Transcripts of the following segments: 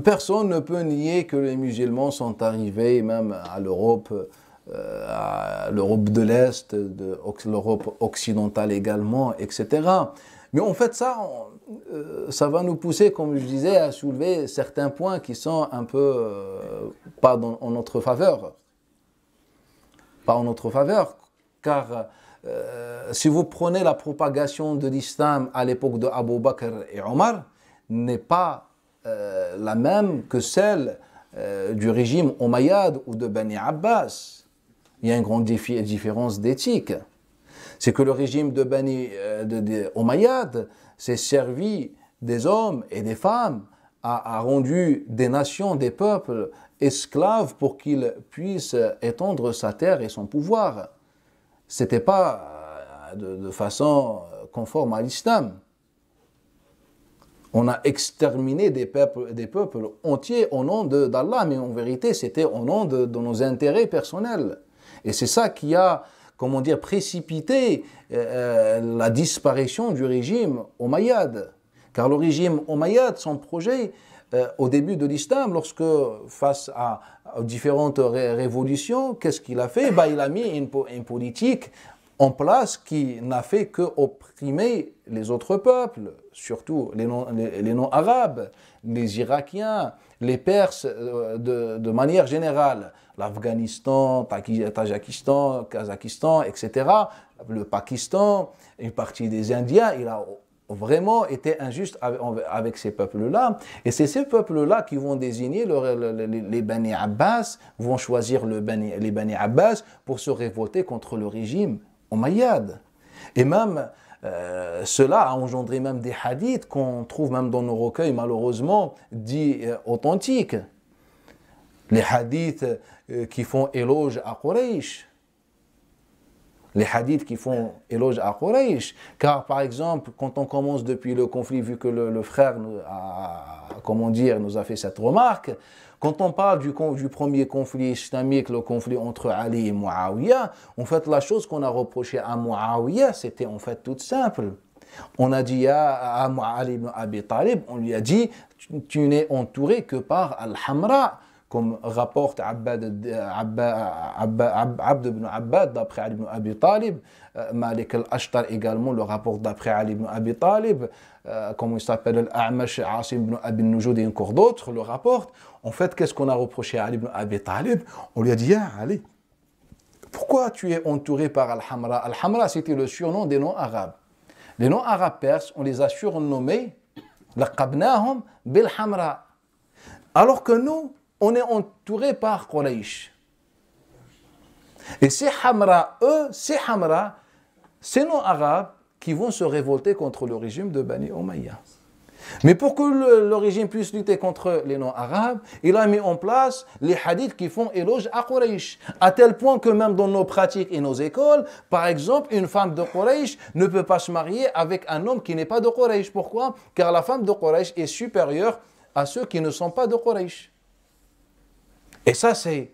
Personne ne peut nier que les musulmans sont arrivés même à l'Europe de l'Est, l'Europe occidentale également, etc. Mais en fait, ça va nous pousser, comme je disais, à soulever certains points qui sont un peu pas en notre faveur. Pas en notre faveur, car si vous prenez la propagation de l'islam à l'époque de Abu Bakr et Omar, n'est pas la même que celle du régime Omeyyade ou de Bani Abbas. Il y a une grande différence d'éthique. C'est que le régime de Bani Omeyyade s'est servi des hommes et des femmes, a rendu des nations, des peuples esclaves pour qu'ils puissent étendre sa terre et son pouvoir. Ce n'était pas de façon conforme à l'islam. On a exterminé des peuples entiers au nom d'Allah, mais en vérité, c'était au nom de nos intérêts personnels. Et c'est ça qui a, comment dire, précipité la disparition du régime omeyyade. Car le régime omeyyade, son projet, au début de l'islam, lorsque face aux différentes révolutions, qu'est-ce qu'il a fait? Il a mis une politique en place qui n'a fait qu'opprimer les autres peuples, surtout les non-arabes, les Irakiens, les Perses de manière générale, l'Afghanistan, Tadjikistan, Kazakhstan, etc., le Pakistan, une partie des Indiens, il a vraiment été injuste avec ces peuples-là. Et c'est ces peuples-là qui vont désigner les Bani Abbas, vont choisir les Bani Abbas pour se révolter contre le régime omeyyade. Et même, cela a engendré même des hadiths qu'on trouve même dans nos recueils, malheureusement, dits authentiques. Les hadiths qui font éloge à Quraysh. Les hadiths qui font éloge à Quraysh. Car, par exemple, quand on commence depuis le conflit, vu que le frère nous a fait cette remarque, quand on parle du premier conflit islamique, le conflit entre Ali et Muawiyah, en fait, la chose qu'on a reprochée à Muawiyah, c'était en fait toute simple. On a dit à Ali ibn Abi Talib, on lui a dit, tu n'es entouré que par Al-Hamra, comme rapporte Abd ibn Abbad d'après Ali ibn Abi Talib, Malik al-Ashtar également le rapporte d'après Ali ibn Abi Talib, comme il s'appelle Al-A'mash, Asim ibn Abi Nujoud et encore d'autres le rapportent. En fait, qu'est-ce qu'on a reproché à Ali ibn Abi Talib? On lui a dit, Ali, pourquoi tu es entouré par Al-Hamra? Al-Hamra, c'était le surnom des non-arabes. Les non-arabes perses, on les a surnommés laqabnahum bil-Hamra. Alors que nous, on est entouré par Quraysh. Et ces Hamra, ces non-arabes qui vont se révolter contre le régime de Bani Umayya. Mais pour que le régime puisse lutter contre les non-arabes, il a mis en place les hadiths qui font éloge à Quraysh. À tel point que même dans nos pratiques et nos écoles, par exemple, une femme de Quraysh ne peut pas se marier avec un homme qui n'est pas de Quraysh. Pourquoi? Car la femme de Quraysh est supérieure à ceux qui ne sont pas de Quraysh. Et ça, c'est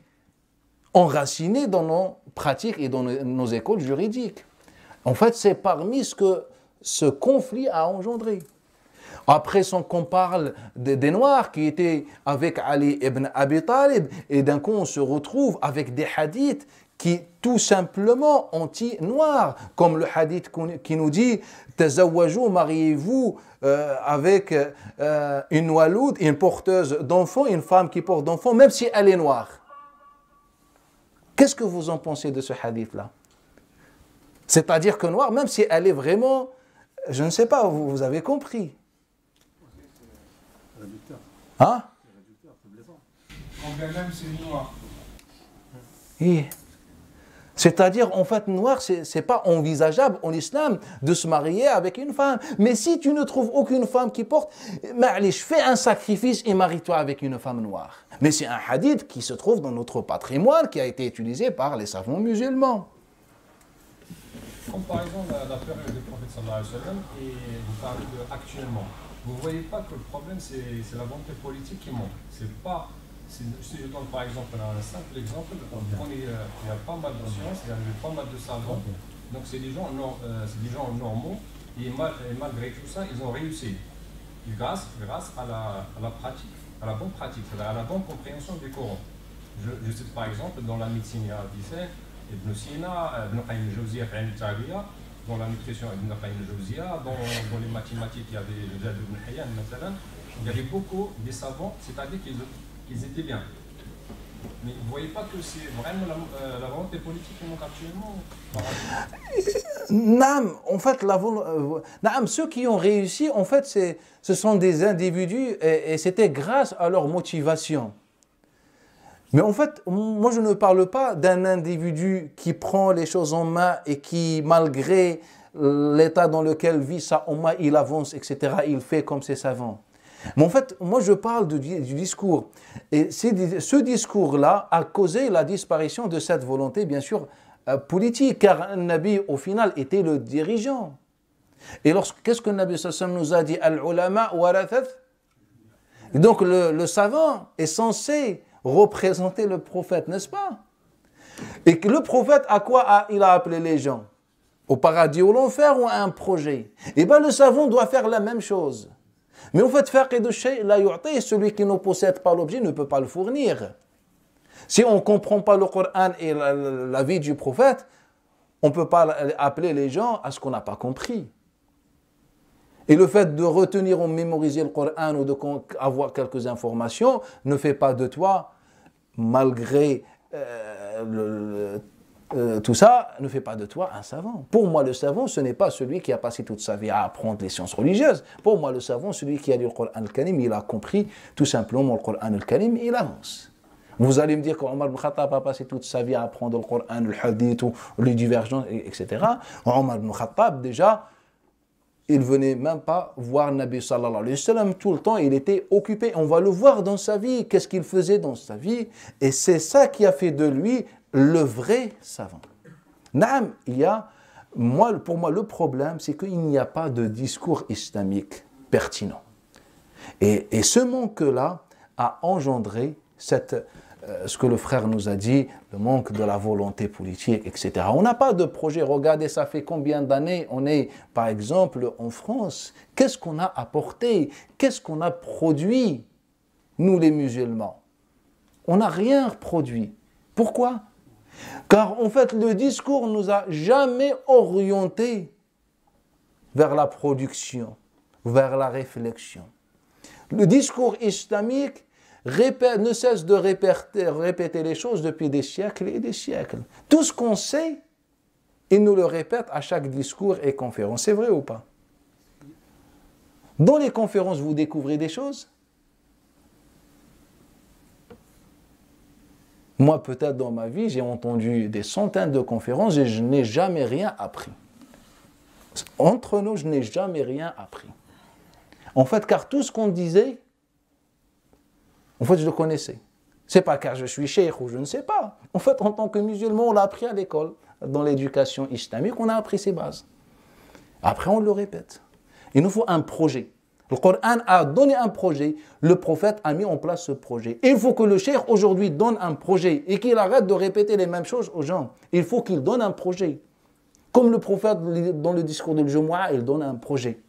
enraciné dans nos pratiques et dans nos écoles juridiques. En fait, c'est parmi ce que ce conflit a engendré. Après, qu'on parle des Noirs qui étaient avec Ali ibn Abi Talib, et d'un coup, on se retrouve avec des hadiths qui tout simplement anti-noirs, comme le hadith qui nous dit « Tazawwaju, mariez-vous avec une waloud, une porteuse d'enfants, une femme qui porte d'enfants, même si elle est noire. » Qu'est-ce que vous en pensez de ce hadith-là? C'est-à-dire que noire, même si elle est vraiment, je ne sais pas, vous avez compris. Hein? Quand bien même c'est noir. Oui. C'est-à-dire, en fait, noir, c'est pas envisageable en islam de se marier avec une femme. Mais si tu ne trouves aucune femme qui porte, fais un sacrifice et marie-toi avec une femme noire. Mais c'est un hadith qui se trouve dans notre patrimoine, qui a été utilisé par les savants musulmans. Comme par exemple la période du prophète sallallahu alayhi wa sallam, et vous parlez de actuellement. Vous ne voyez pas que le problème, c'est la volonté politique qui manque. C'est pas, si je donne par exemple un simple exemple, il y a pas mal de sciences, il y a pas mal de savants, donc c'est des gens normaux, et malgré tout ça, ils ont réussi. grâce à la pratique, à la bonne pratique, c'est-à-dire à la bonne compréhension du Coran. Je cite par exemple dans la médecine, il y a Avicenne, Ibn Sina, Ibn Qayyim al-Jawziyya, dans la nutrition, Ibn Qayyim al-Jawziyya, dans les mathématiques, il y avait le Jad ibn Hayyan, il y avait beaucoup des savants, c'est-à-dire qu'ils étaient bien. Mais vous ne voyez pas que c'est vraiment la volonté politique qui manque actuellement? En fait, ceux qui ont réussi, en fait, ce sont des individus et c'était grâce à leur motivation. Mais en fait, moi je ne parle pas d'un individu qui prend les choses en main et qui, malgré l'état dans lequel vit sa umma, il avance, etc. Il fait comme ses savants. Mais en fait, moi je parle du discours. Et ce discours-là a causé la disparition de cette volonté, bien sûr, politique, car un Nabi, au final, était le dirigeant. Et qu'est-ce que le Nabi sallallahu nous a dit? Al-ulama warathat. Donc le savant est censé représenter le prophète, n'est-ce pas? Et que le prophète, à quoi il a appelé les gens? Au paradis ou l'enfer ou à un projet? Eh bien, le savant doit faire la même chose. Mais en fait, faqid ash-shay' la yu'ti, celui qui ne possède pas l'objet ne peut pas le fournir. Si on ne comprend pas le Coran et la vie du prophète, on ne peut pas appeler les gens à ce qu'on n'a pas compris. Et le fait de retenir ou mémoriser le Coran ou d'avoir quelques informations ne fait pas de toi, malgré tout ça, ne fait pas de toi un savant. Pour moi, le savant, ce n'est pas celui qui a passé toute sa vie à apprendre les sciences religieuses. Pour moi, le savant, celui qui a lu le Coran al-Karim, il a compris tout simplement le Coran al-Karim et il avance. Vous allez me dire qu'Omar ibn Khattab a passé toute sa vie à apprendre le Coran, le hadith, ou les divergences, etc. Omar ibn Khattab, déjà, il ne venait même pas voir Nabi sallallahu alayhi wa sallam. Tout le temps, il était occupé. On va le voir dans sa vie. Qu'est-ce qu'il faisait dans sa vie? Et c'est ça qui a fait de lui le vrai savant. Naam, pour moi, le problème, c'est qu'il n'y a pas de discours islamique pertinent. Et ce manque-là a engendré ce que le frère nous a dit, le manque de la volonté politique, etc. On n'a pas de projet. Regardez, ça fait combien d'années on est, par exemple, en France. Qu'est-ce qu'on a apporté? Qu'est-ce qu'on a produit, nous les musulmans? On n'a rien produit. Pourquoi? Car en fait, le discours ne nous a jamais orientés vers la production, vers la réflexion. Le discours islamique ne cesse de répéter les choses depuis des siècles et des siècles. Tout ce qu'on sait, il nous le répète à chaque discours et conférence. C'est vrai ou pas? Dans les conférences, vous découvrez des choses? Moi, peut-être dans ma vie, j'ai entendu des centaines de conférences et je n'ai jamais rien appris. Entre nous, je n'ai jamais rien appris. En fait, car tout ce qu'on disait, en fait, je le connaissais. C'est pas car je suis cheikh ou je ne sais pas. En fait, en tant que musulman, on l'a appris à l'école. Dans l'éducation islamique, on a appris ses bases. Après, on le répète. Il nous faut un projet. Le Coran a donné un projet. Le prophète a mis en place ce projet. Il faut que le cheikh aujourd'hui donne un projet et qu'il arrête de répéter les mêmes choses aux gens. Il faut qu'il donne un projet. Comme le prophète, dans le discours de Jumu'ah, il donne un projet.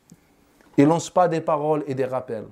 Il ne lance pas des paroles et des rappels.